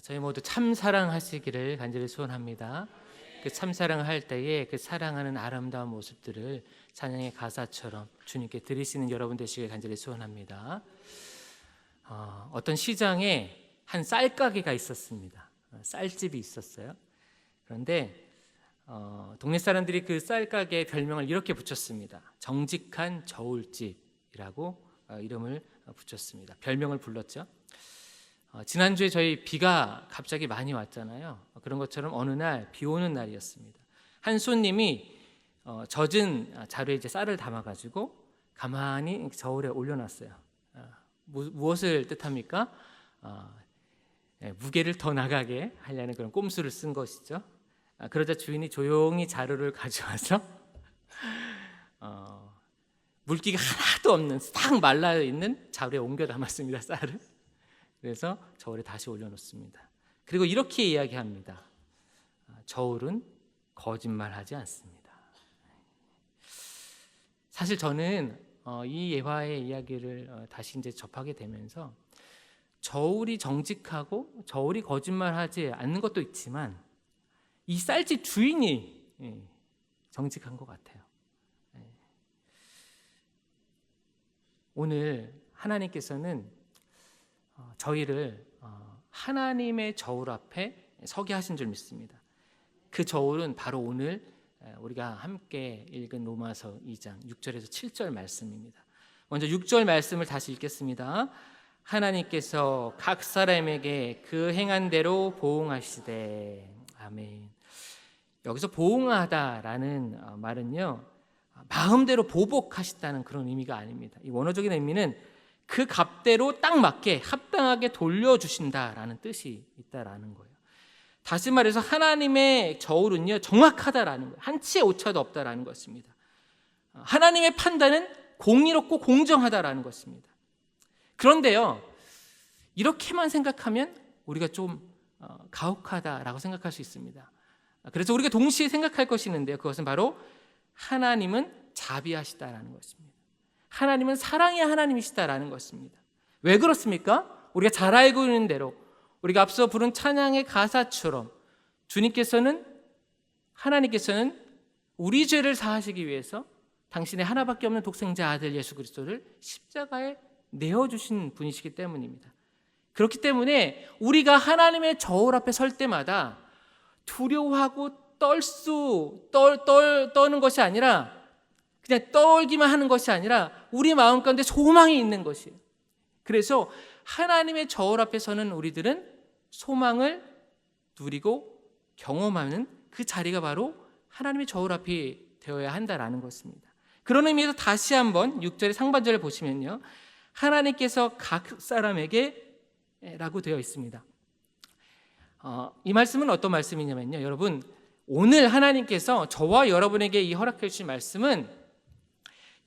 저희 모두 참 사랑하시기를 간절히 소원합니다. 그 참 사랑을 할 때에 그 사랑하는 아름다운 모습들을 찬양의 가사처럼 주님께 드리시는 여러분 되시길 간절히 소원합니다. 어떤 시장에 한 쌀가게가 있었습니다. 쌀집이 있었어요. 그런데 동네 사람들이 그 쌀가게의 별명을 이렇게 붙였습니다. 정직한 저울집이라고 이름을 붙였습니다. 별명을 불렀죠. 지난주에 저희 비가 갑자기 많이 왔잖아요. 그런 것처럼 어느 날 비 오는 날이었습니다. 한 손님이 젖은 자루에 이제 쌀을 담아가지고 가만히 저울에 올려놨어요. 무엇을 뜻합니까? 무게를 더 나가게 하려는 그런 꼼수를 쓴 것이죠. 그러자 주인이 조용히 자루를 가져와서 물기가 하나도 없는 싹 말라있는 자루에 옮겨 담았습니다. 쌀을. 그래서 저울에 다시 올려놓습니다. 그리고 이렇게 이야기합니다. 저울은 거짓말하지 않습니다. 사실 저는 이 예화의 이야기를 다시 이제 접하게 되면서 저울이 정직하고 저울이 거짓말하지 않는 것도 있지만 이 쌀집 주인이 정직한 것 같아요. 오늘 하나님께서는 저희를 하나님의 저울 앞에 서게 하신 줄 믿습니다. 그 저울은 바로 오늘 우리가 함께 읽은 로마서 2장 6절에서 7절 말씀입니다. 먼저 6절 말씀을 다시 읽겠습니다. 하나님께서 각 사람에게 그 행한 대로 보응하시되. 아멘. 여기서 보응하다라는 말은요, 마음대로 보복하시다는 그런 의미가 아닙니다. 이 원어적인 의미는 그 값대로 딱 맞게 합당하게 돌려주신다라는 뜻이 있다라는 거예요. 다시 말해서 하나님의 저울은요, 정확하다라는 거예요. 한치의 오차도 없다라는 것입니다. 하나님의 판단은 공의롭고 공정하다라는 것입니다. 그런데요, 이렇게만 생각하면 우리가 좀 가혹하다라고 생각할 수 있습니다. 그래서 우리가 동시에 생각할 것이 있는데요, 그것은 바로 하나님은 자비하시다라는 것입니다. 하나님은 사랑의 하나님이시다라는 것입니다. 왜 그렇습니까? 우리가 잘 알고 있는 대로 우리가 앞서 부른 찬양의 가사처럼 하나님께서는 우리 죄를 사하시기 위해서 당신의 하나밖에 없는 독생자 아들 예수 그리스도를 십자가에 내어주신 분이시기 때문입니다. 그렇기 때문에 우리가 하나님의 저울 앞에 설 때마다 두려워하고 떠는 것이 아니라, 그냥 떨기만 하는 것이 아니라 우리 마음 가운데 소망이 있는 것이에요. 그래서 하나님의 저울 앞에 서는 우리들은 소망을 누리고 경험하는 그 자리가 바로 하나님의 저울 앞이 되어야 한다라는 것입니다. 그런 의미에서 다시 한번 6절의 상반절을 보시면요, 하나님께서 각 사람에게 라고 되어 있습니다. 이 말씀은 어떤 말씀이냐면요, 여러분, 오늘 하나님께서 저와 여러분에게 이 허락해 주신 말씀은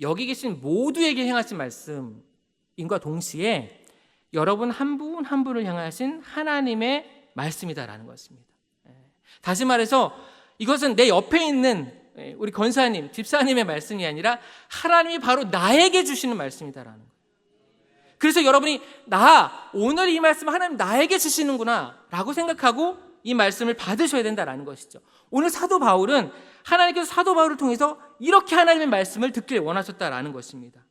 여기 계신 모두에게 행하신 말씀인과 동시에 여러분 한 분 한 분을 향하신 하나님의 말씀이다라는 것입니다. 다시 말해서 이것은 내 옆에 있는 우리 권사님, 집사님의 말씀이 아니라 하나님이 바로 나에게 주시는 말씀이다라는 거예요. 그래서 여러분이 오늘 이 말씀 하나님 나에게 주시는구나 라고 생각하고 이 말씀을 받으셔야 된다라는 것이죠. 오늘 사도 바울은 하나님께서 사도 바울을 통해서 이렇게 하나님의 말씀을 듣길 원하셨다라는 것입니다.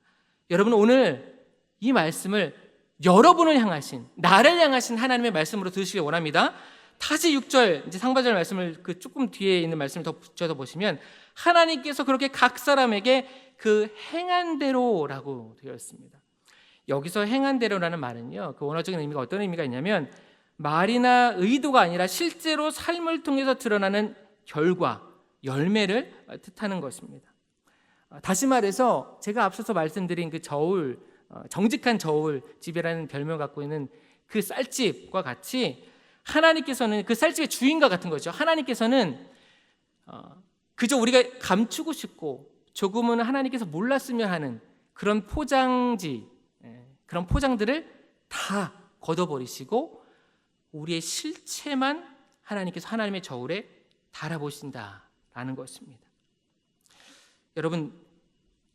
여러분, 오늘 이 말씀을 여러분을 향하신, 나를 향하신 하나님의 말씀으로 들으시길 원합니다. 다시 6절 이제 상반절 말씀을 그 조금 뒤에 있는 말씀을 더 붙여서 보시면 하나님께서 그렇게 각 사람에게 그 행한 대로라고 되어 있습니다. 여기서 행한 대로라는 말은요, 그 원어적인 의미가 어떤 의미가 있냐면 말이나 의도가 아니라 실제로 삶을 통해서 드러나는 결과, 열매를 뜻하는 것입니다. 다시 말해서 제가 앞서서 말씀드린 그 저울, 정직한 저울 집이라는 별명을 갖고 있는 그 쌀집과 같이 하나님께서는 그 쌀집의 주인과 같은 거죠. 하나님께서는 그저 우리가 감추고 싶고 조금은 하나님께서 몰랐으면 하는 그런 포장지, 그런 포장들을 다 걷어버리시고 우리의 실체만 하나님께서 하나님의 저울에 달아보신다라는 것입니다. 여러분,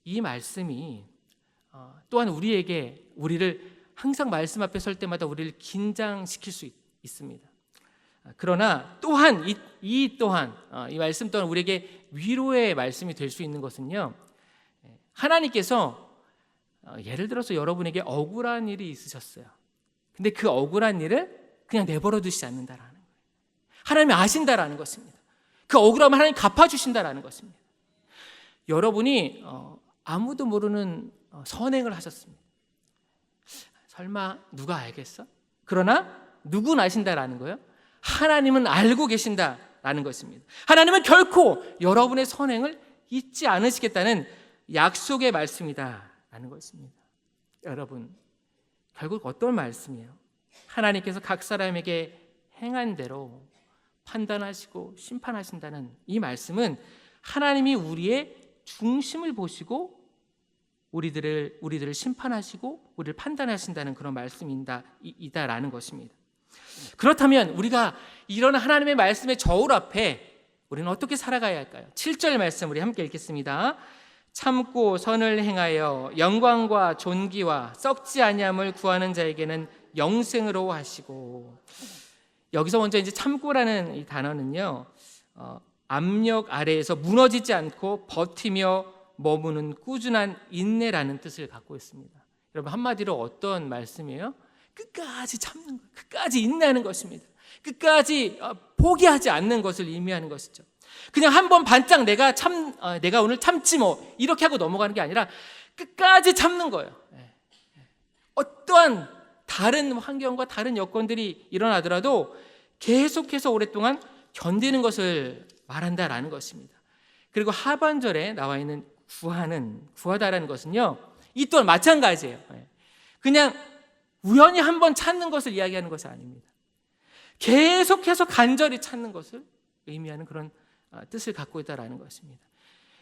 이 말씀이 또한 우리를 항상 말씀 앞에 설 때마다 우리를 긴장시킬 수 있습니다. 그러나 또한 이 말씀 또한 우리에게 위로의 말씀이 될 수 있는 것은요, 하나님께서 예를 들어서 여러분에게 억울한 일이 있으셨어요. 근데 그 억울한 일을 그냥 내버려 두시지 않는다라는 거예요. 하나님이 아신다라는 것입니다. 그 억울함을 하나님 갚아주신다라는 것입니다. 여러분이 아무도 모르는 선행을 하셨습니다. 설마 누가 알겠어? 그러나 누군 아신다라는 거예요. 하나님은 알고 계신다라는 것입니다. 하나님은 결코 여러분의 선행을 잊지 않으시겠다는 약속의 말씀이다라는 것입니다. 여러분, 결국 어떤 말씀이에요? 하나님께서 각 사람에게 행한 대로 판단하시고 심판하신다는 이 말씀은 하나님이 우리의 중심을 보시고 우리들을 심판하시고 우리를 판단하신다는 그런 말씀이다라는 것입니다. 그렇다면 우리가 이런 하나님의 말씀의 저울 앞에 우리는 어떻게 살아가야 할까요? 7절 말씀 우리 함께 읽겠습니다. 참고 선을 행하여 영광과 존귀와 썩지 아니함을 구하는 자에게는 영생으로 하시고, 여기서 먼저 이제 참고라는 이 단어는요, 압력 아래에서 무너지지 않고 버티며 머무는 꾸준한 인내라는 뜻을 갖고 있습니다. 여러분, 한마디로 어떤 말씀이에요? 끝까지 참는 것, 끝까지 인내하는 것입니다. 끝까지 포기하지 않는 것을 의미하는 것이죠. 그냥 한번 반짝 내가 오늘 참지 뭐 이렇게 하고 넘어가는 게 아니라 끝까지 참는 거예요. 어떠한 다른 환경과 다른 여건들이 일어나더라도 계속해서 오랫동안 견디는 것을 말한다라는 것입니다. 그리고 하반절에 나와 있는 구하다라는 것은요, 이 또한 마찬가지예요. 그냥 우연히 한번 찾는 것을 이야기하는 것이 아닙니다. 계속해서 간절히 찾는 것을 의미하는 그런 뜻을 갖고 있다라는 것입니다.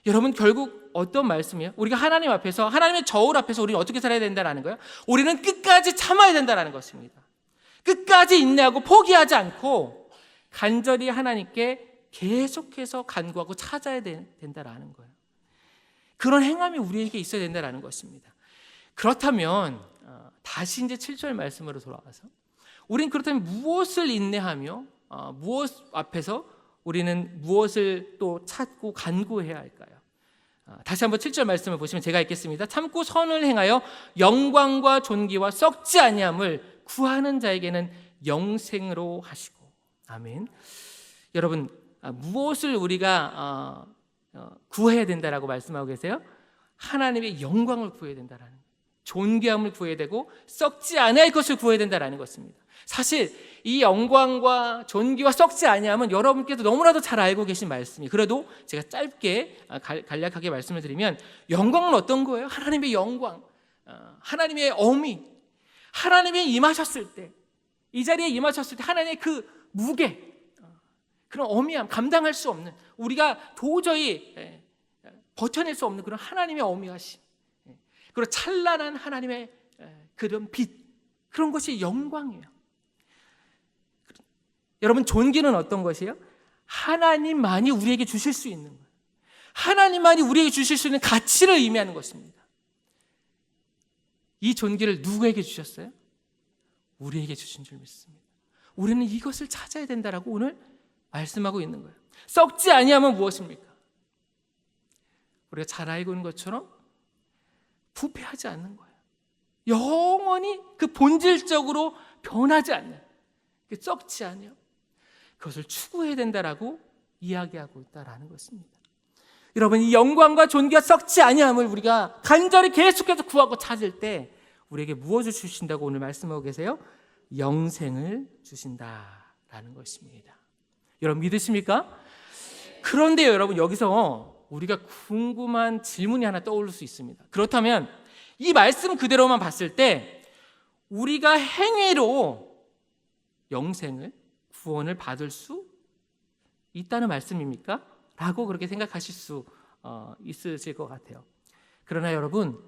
여러분, 결국 어떤 말씀이에요? 우리가 하나님 앞에서, 하나님의 저울 앞에서 우리는 어떻게 살아야 된다는 거예요? 우리는 끝까지 참아야 된다는 것입니다. 끝까지 인내하고 포기하지 않고 간절히 하나님께 계속해서 간구하고 찾아야 된다는 거예요. 그런 행함이 우리에게 있어야 된다는 것입니다. 그렇다면 다시 이제 7절 말씀으로 돌아와서 우리는 그렇다면 무엇을 인내하며 무엇 앞에서 우리는 무엇을 또 찾고 간구해야 할까요? 다시 한번 7절 말씀을 보시면 제가 읽겠습니다. 참고 선을 행하여 영광과 존귀와 썩지 아니함을 구하는 자에게는 영생으로 하시고. 아멘. 여러분, 무엇을 우리가 구해야 된다라고 말씀하고 계세요? 하나님의 영광을 구해야 된다라는, 존귀함을 구해야 되고 썩지 않을 것을 구해야 된다라는 것입니다. 사실 이 영광과 존귀와 썩지 아니함은 여러분께도 너무나도 잘 알고 계신 말씀이, 그래도 제가 짧게 간략하게 말씀을 드리면, 영광은 어떤 거예요? 하나님의 영광, 하나님의 어미, 하나님이 임하셨을 때, 이 자리에 임하셨을 때 하나님의 그 무게, 그런 어미함, 감당할 수 없는, 우리가 도저히 버텨낼 수 없는 그런 하나님의 어미하심, 그리고 찬란한 하나님의 그런 빛, 그런 것이 영광이에요. 여러분, 존귀는 어떤 것이에요? 하나님만이 우리에게 주실 수 있는 거예요. 하나님만이 우리에게 주실 수 있는 가치를 의미하는 것입니다. 이 존귀를 누구에게 주셨어요? 우리에게 주신 줄 믿습니다. 우리는 이것을 찾아야 된다라고 오늘 말씀하고 있는 거예요. 썩지 아니하면 무엇입니까? 우리가 잘 알고 있는 것처럼 부패하지 않는 거예요. 영원히 그 본질적으로 변하지 않는, 썩지 않아요. 그것을 추구해야 된다라고 이야기하고 있다라는 것입니다. 여러분, 이 영광과 존귀가 썩지 아니함을 우리가 간절히 계속해서 구하고 찾을 때 우리에게 무엇을 주신다고 오늘 말씀하고 계세요? 영생을 주신다라는 것입니다. 여러분, 믿으십니까? 그런데요, 여러분, 여기서 우리가 궁금한 질문이 하나 떠오를 수 있습니다. 그렇다면 이 말씀 그대로만 봤을 때 우리가 행위로 영생을, 구원을 받을 수 있다는 말씀입니까? 라고 그렇게 생각하실 수 있으실 것 같아요. 그러나 여러분,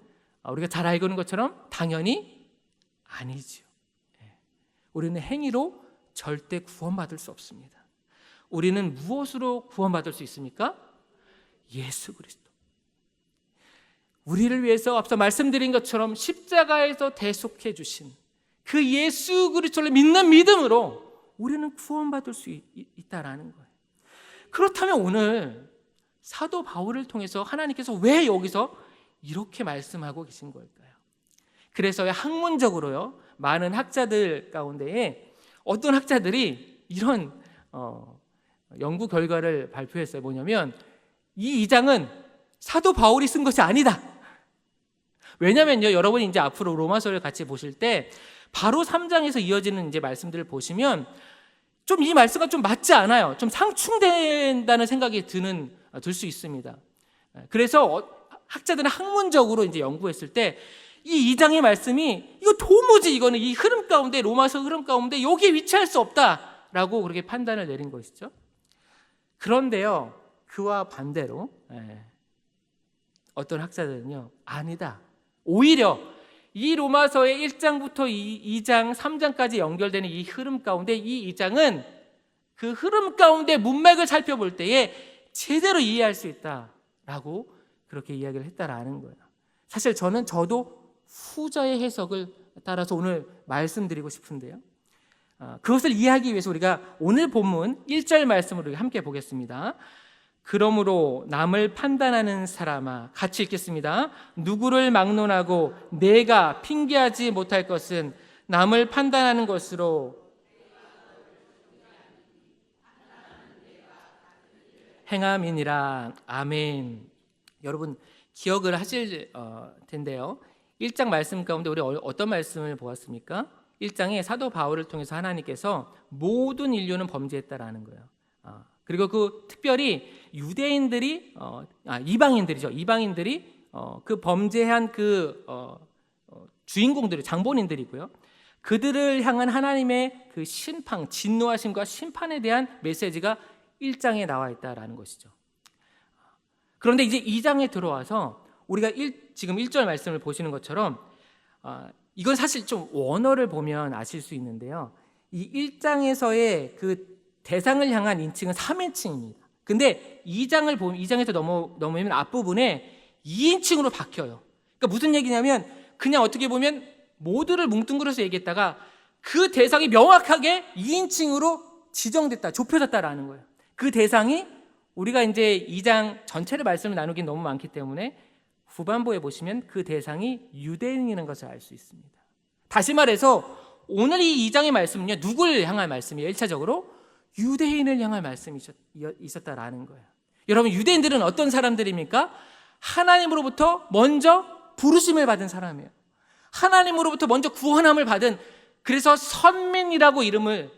우리가 잘 알고 있는 것처럼 당연히 아니지요. 우리는 행위로 절대 구원받을 수 없습니다. 우리는 무엇으로 구원받을 수 있습니까? 예수 그리스도. 우리를 위해서 앞서 말씀드린 것처럼 십자가에서 대속해 주신 그 예수 그리스도를 믿는 믿음으로 우리는 구원받을 수 있다라는 거예요. 그렇다면 오늘 사도 바울을 통해서 하나님께서 왜 여기서 이렇게 말씀하고 계신 걸까요? 그래서 학문적으로요, 많은 학자들 가운데에 어떤 학자들이 이런 연구 결과를 발표했어요. 뭐냐면 이 2장은 사도 바울이 쓴 것이 아니다. 왜냐면요, 여러분이 이제 앞으로 로마서를 같이 보실 때 바로 3장에서 이어지는 이제 말씀들을 보시면 좀 이 말씀과 좀 맞지 않아요. 좀 상충된다는 생각이 들 수 있습니다. 그래서 학자들은 학문적으로 이제 연구했을 때 이 2장의 말씀이 이거 도무지 이거는 이 흐름 가운데, 로마서 흐름 가운데 여기에 위치할 수 없다라고 그렇게 판단을 내린 것이죠. 그런데요, 그와 반대로 어떤 학자들은요, 아니다. 오히려 이 로마서의 1장부터 2장, 3장까지 연결되는 이 흐름 가운데 이 2장은 그 흐름 가운데 문맥을 살펴볼 때에 제대로 이해할 수 있다라고 그렇게 이야기를 했다라는 거예요. 사실 저도 후자의 해석을 따라서 오늘 말씀드리고 싶은데요, 그것을 이해하기 위해서 우리가 오늘 본문 1절 말씀으로 함께 보겠습니다. 그러므로 남을 판단하는 사람아, 같이 읽겠습니다. 누구를 막론하고 내가 핑계하지 못할 것은 남을 판단하는 것으로 행함이니라. 아멘. 여러분 기억을 하실 텐데요, 1장 말씀 가운데 우리 어떤 말씀을 보았습니까? 1장에 사도 바울을 통해서 하나님께서 모든 인류는 범죄했다라는 거예요. 그리고 그 특별히 유대인들이 이방인들이 그 범죄한 그 주인공들이 장본인들이고요. 그들을 향한 하나님의 그 심판, 진노하심과 심판에 대한 메시지가 1장에 나와 있다라는 것이죠. 그런데 이제 2장에 들어와서 우리가 지금 1절 말씀을 보시는 것처럼 이건 사실 좀 원어를 보면 아실 수 있는데요, 이 1장에서의 그 대상을 향한 인칭은 3인칭입니다. 근데 2장에서 넘으면 앞부분에 2인칭으로 바뀌어요. 그러니까 무슨 얘기냐면 그냥 어떻게 보면 모두를 뭉뚱그려서 얘기했다가 그 대상이 명확하게 2인칭으로 지정됐다, 좁혀졌다라는 거예요. 그 대상이 우리가 이제 2장 전체를 말씀을 나누긴 너무 많기 때문에 후반부에 보시면 그 대상이 유대인이라는 것을 알 수 있습니다. 다시 말해서 오늘 이 2장의 말씀은요, 누구를 향한 말씀이에요? 1차적으로 유대인을 향한 말씀이 있었다라는 거예요. 여러분, 유대인들은 어떤 사람들입니까? 하나님으로부터 먼저 부르심을 받은 사람이에요. 하나님으로부터 먼저 구원함을 받은, 그래서 선민이라고 이름을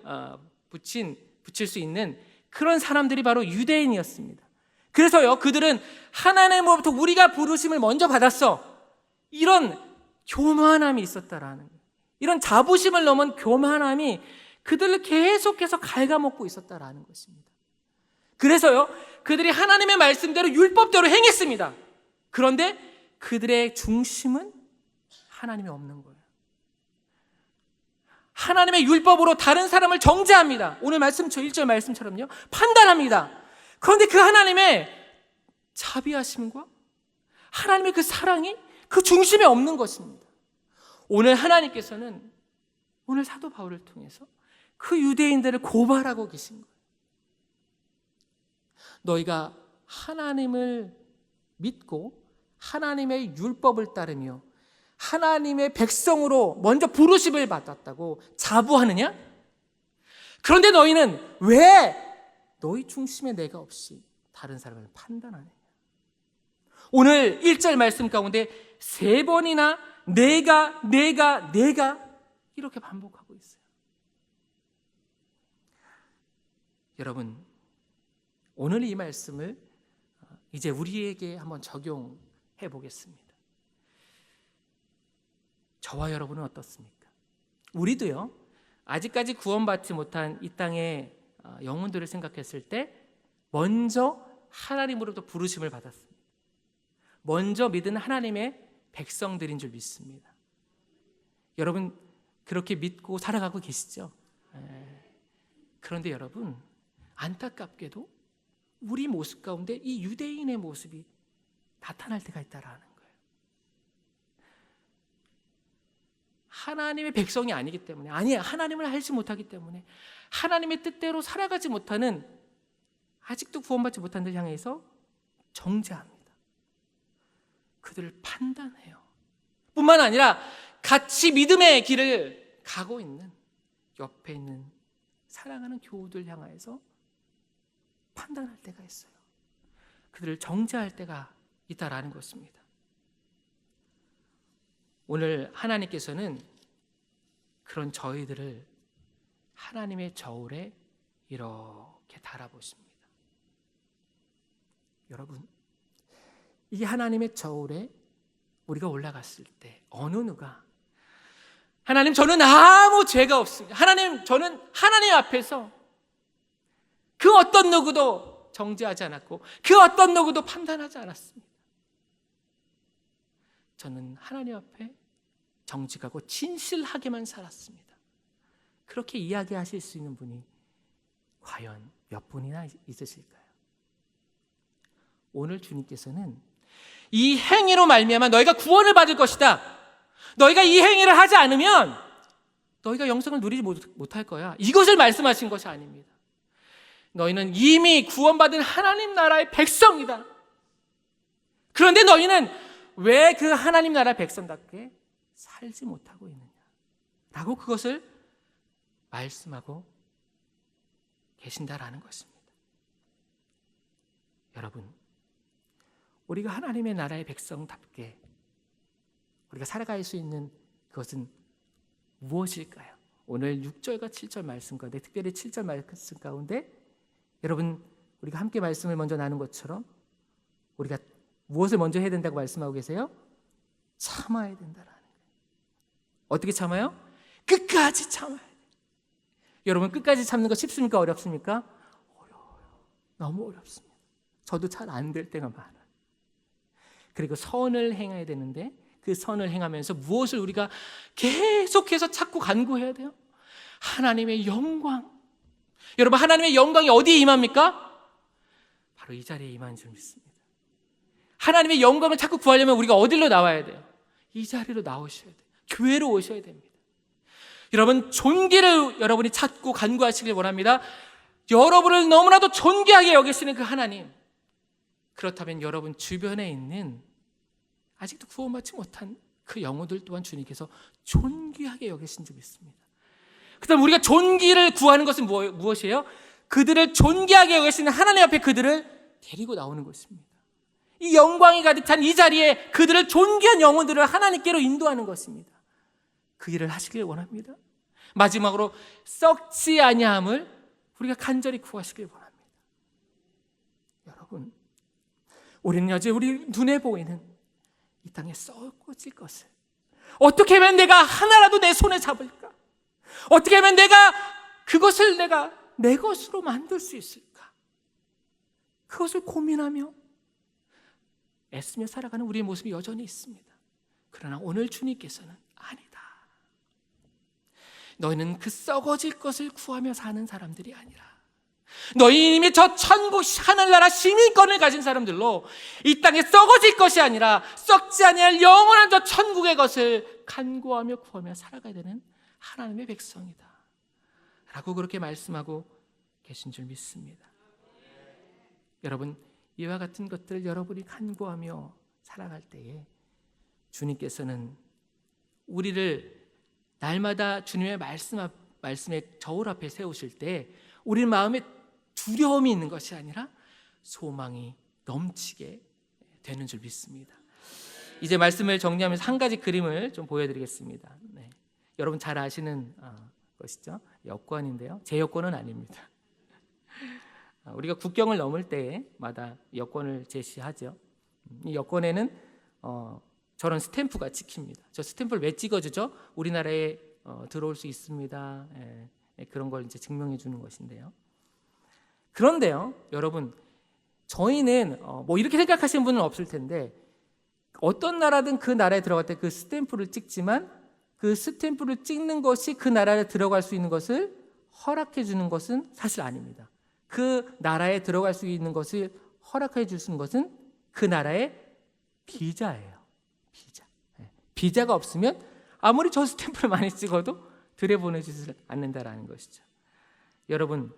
붙일 수 있는 그런 사람들이 바로 유대인이었습니다. 그래서요, 그들은 하나님으로부터 우리가 부르심을 먼저 받았어, 이런 교만함이 있었다라는 거예요. 이런 자부심을 넘은 교만함이 그들을 계속해서 갉아먹고 있었다라는 것입니다. 그래서요, 그들이 하나님의 말씀대로 율법대로 행했습니다. 그런데 그들의 중심은 하나님이 없는 거예요. 하나님의 율법으로 다른 사람을 정죄합니다. 오늘 말씀, 1절 말씀처럼요, 판단합니다. 그런데 그 하나님의 자비하심과 하나님의 그 사랑이 그 중심에 없는 것입니다. 오늘 하나님께서는 오늘 사도 바울을 통해서 그 유대인들을 고발하고 계신 거예요. 너희가 하나님을 믿고 하나님의 율법을 따르며 하나님의 백성으로 먼저 부르심을 받았다고 자부하느냐? 그런데 너희는 왜 너희 중심에 내가 없이 다른 사람을 판단하느냐? 오늘 1절 말씀 가운데 3번이나 내가 이렇게 반복하고 있어요. 여러분, 오늘 이 말씀을 이제 우리에게 한번 적용해 보겠습니다. 저와 여러분은 어떻습니까? 우리도요, 아직까지 구원받지 못한 이 땅의 영혼들을 생각했을 때 먼저 하나님으로부터 부르심을 받았습니다. 먼저 믿은 하나님의 백성들인 줄 믿습니다. 여러분 그렇게 믿고 살아가고 계시죠? 그런데 여러분, 안타깝게도 우리 모습 가운데 이 유대인의 모습이 나타날 때가 있다라는 거예요. 하나님의 백성이 아니기 때문에, 아니야, 하나님을 알지 못하기 때문에 하나님의 뜻대로 살아가지 못하는, 아직도 구원받지 못한 들 향해서 정죄합니다. 그들을 판단해요. 뿐만 아니라 같이 믿음의 길을 가고 있는 옆에 있는 사랑하는 교우들 향하여서 판단할 때가 있어요. 그들을 정죄할 때가 있다라는 것입니다. 오늘 하나님께서는 그런 저희들을 하나님의 저울에 이렇게 달아보십니다. 여러분, 이 하나님의 저울에 우리가 올라갔을 때 어느 누가 하나님, 저는 아무 죄가 없습니다. 하나님, 저는 하나님 앞에서 그 어떤 누구도 정죄하지 않았고 그 어떤 누구도 판단하지 않았습니다. 저는 하나님 앞에 정직하고 진실하게만 살았습니다. 그렇게 이야기하실 수 있는 분이 과연 몇 분이나 있으실까요? 오늘 주님께서는 이 행위로 말미암아 너희가 구원을 받을 것이다, 너희가 이 행위를 하지 않으면 너희가 영생을 누리지 못할 거야, 이것을 말씀하신 것이 아닙니다. 너희는 이미 구원받은 하나님 나라의 백성이다. 그런데 너희는 왜 그 하나님 나라의 백성답게 살지 못하고 있느냐 라고 그것을 말씀하고 계신다라는 것입니다. 여러분, 우리가 하나님의 나라의 백성답게 우리가 살아갈 수 있는 그것은 무엇일까요? 오늘 6절과 7절 말씀 가운데, 특별히 7절 말씀 가운데 여러분, 우리가 함께 말씀을 먼저 나눈 것처럼 우리가 무엇을 먼저 해야 된다고 말씀하고 계세요? 참아야 된다라는 거예요. 어떻게 참아요? 끝까지 참아야 돼요. 여러분, 끝까지 참는 거 쉽습니까? 어렵습니까? 어려워요. 너무 어렵습니다. 저도 잘 안 될 때가 많아요. 그리고 선을 행해야 되는데 그 선을 행하면서 무엇을 우리가 계속해서 찾고 간구해야 돼요? 하나님의 영광. 여러분, 하나님의 영광이 어디에 임합니까? 바로 이 자리에 임하는 줄 믿습니다. 하나님의 영광을 찾고 구하려면 우리가 어디로 나와야 돼요? 이 자리로 나오셔야 돼요. 교회로 오셔야 됩니다. 여러분, 존귀를 여러분이 찾고 간구하시길 원합니다. 여러분을 너무나도 존귀하게 여기시는 그 하나님, 그렇다면 여러분 주변에 있는 아직도 구원받지 못한 그 영혼들 또한 주님께서 존귀하게 여기신 줄 믿습니다. 그다음 우리가 존귀를 구하는 것은 무엇이에요? 그들을 존귀하게 여기시는 하나님 앞에 그들을 데리고 나오는 것입니다. 이 영광이 가득한 이 자리에 그들을 존귀한 영혼들을 하나님께로 인도하는 것입니다. 그 일을 하시길 원합니다. 마지막으로 썩지 아니함을 우리가 간절히 구하시길 원합니다. 여러분, 우리는 여전히 우리 눈에 보이는 이 땅에 썩어질 것을 어떻게 하면 내가 하나라도 내 손에 잡을까? 어떻게 하면 내가 그것을 내가 내 것으로 만들 수 있을까? 그것을 고민하며 애쓰며 살아가는 우리의 모습이 여전히 있습니다. 그러나 오늘 주님께서는 아니다. 너희는 그 썩어질 것을 구하며 사는 사람들이 아니라 너희 이미 저 천국 하늘나라 시민권을 가진 사람들로 이 땅에 썩어질 것이 아니라 썩지 아니할 영원한 저 천국의 것을 간구하며 구하며 살아가야 되는 하나님의 백성이다 라고 그렇게 말씀하고 계신 줄 믿습니다. 여러분, 이와 같은 것들을 여러분이 간구하며 살아갈 때에 주님께서는 우리를 날마다 주님의 말씀의 저울 앞에 세우실 때 우리 마음에 두려움이 있는 것이 아니라 소망이 넘치게 되는 줄 믿습니다. 이제 말씀을 정리하면서 한 가지 그림을 좀 보여드리겠습니다. 네. 여러분 잘 아시는 것이죠. 여권인데요. 제 여권은 아닙니다. 우리가 국경을 넘을 때마다 여권을 제시하죠. 이 여권에는 저런 스탬프가 찍힙니다. 저 스탬프를 왜 찍어주죠? 우리나라에 들어올 수 있습니다. 그런 걸 이제 증명해 주는 것인데요. 그런데요, 여러분, 저희는 뭐 이렇게 생각하시는 분은 없을 텐데 어떤 나라든 그 나라에 들어갈 때 그 스탬프를 찍지만 그 스탬프를 찍는 것이 그 나라에 들어갈 수 있는 것을 허락해 주는 것은 사실 아닙니다. 그 나라에 들어갈 수 있는 것을 허락해 주는 것은 그 나라의 비자예요. 비자. 비자가 없으면 아무리 저 스탬프를 많이 찍어도 들여보내지를 않는다라는 것이죠. 여러분,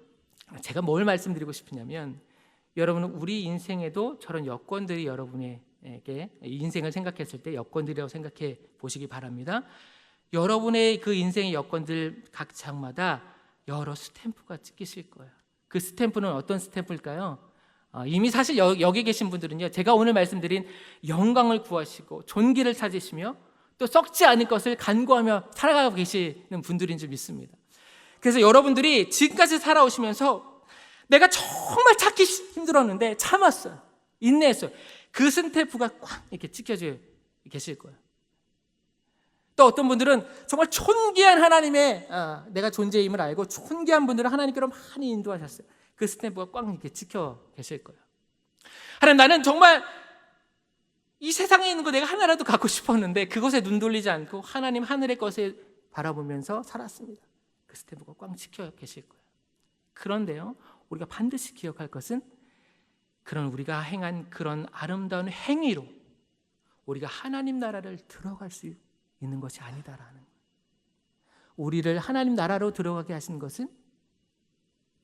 제가 뭘 말씀드리고 싶으냐면, 여러분은 우리 인생에도 저런 여건들이 여러분에게 인생을 생각했을 때 여건들이라고 생각해 보시기 바랍니다. 여러분의 그 인생의 여건들 각 장마다 여러 스탬프가 찍히실 거예요. 그 스탬프는 어떤 스탬프일까요? 이미 사실 여기 계신 분들은요, 제가 오늘 말씀드린 영광을 구하시고 존귀를 찾으시며 또 썩지 않을 것을 간구하며 살아가고 계시는 분들인 줄 믿습니다. 그래서 여러분들이 지금까지 살아오시면서 내가 정말 찾기 힘들었는데 참았어요. 인내했어요. 그 스탬프가 꽉 이렇게 찍혀져 계실 거예요. 또 어떤 분들은 정말 존귀한 하나님의 내가 존재임을 알고 존귀한 분들은 하나님께로 많이 인도하셨어요. 그 스탬프가 꽉 이렇게 찍혀 계실 거예요. 하나님, 나는 정말 이 세상에 있는 거 내가 하나라도 갖고 싶었는데 그것에 눈 돌리지 않고 하나님 하늘의 것을 바라보면서 살았습니다. 그 스탬프가 꽉 찍혀 계실 거예요. 그런데요, 우리가 반드시 기억할 것은 그런 우리가 행한 그런 아름다운 행위로 우리가 하나님 나라를 들어갈 수 있는 것이 아니다라는 거예요. 우리를 하나님 나라로 들어가게 하신 것은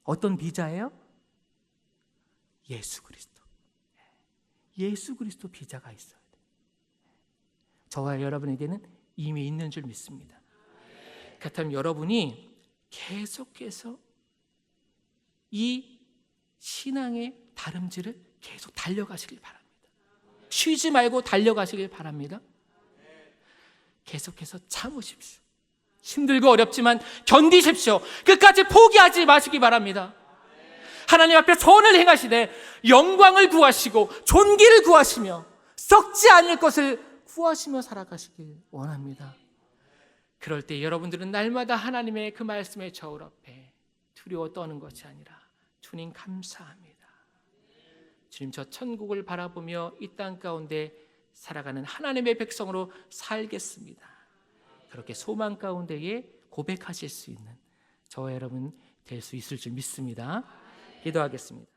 어떤 비자예요? 예수 그리스도. 예수 그리스도 비자가 있어야 돼요. 저와 여러분에게는 이미 있는 줄 믿습니다. 그렇다면 여러분이 계속해서 이 신앙의 다름질을 계속 달려가시길 바랍니다. 쉬지 말고 달려가시길 바랍니다. 계속해서 참으십시오. 힘들고 어렵지만 견디십시오. 끝까지 포기하지 마시기 바랍니다. 하나님 앞에 선을 행하시되 영광을 구하시고 존귀를 구하시며 썩지 않을 것을 구하시며 살아가시길 원합니다. 그럴 때 여러분들은 날마다 하나님의 그 말씀의 저울 앞에 두려워 떠는 것이 아니라 주님 감사합니다. 주님, 저 천국을 바라보며 이 땅 가운데 살아가는 하나님의 백성으로 살겠습니다. 그렇게 소망 가운데에 고백하실 수 있는 저와 여러분 될 수 있을 줄 믿습니다. 기도하겠습니다.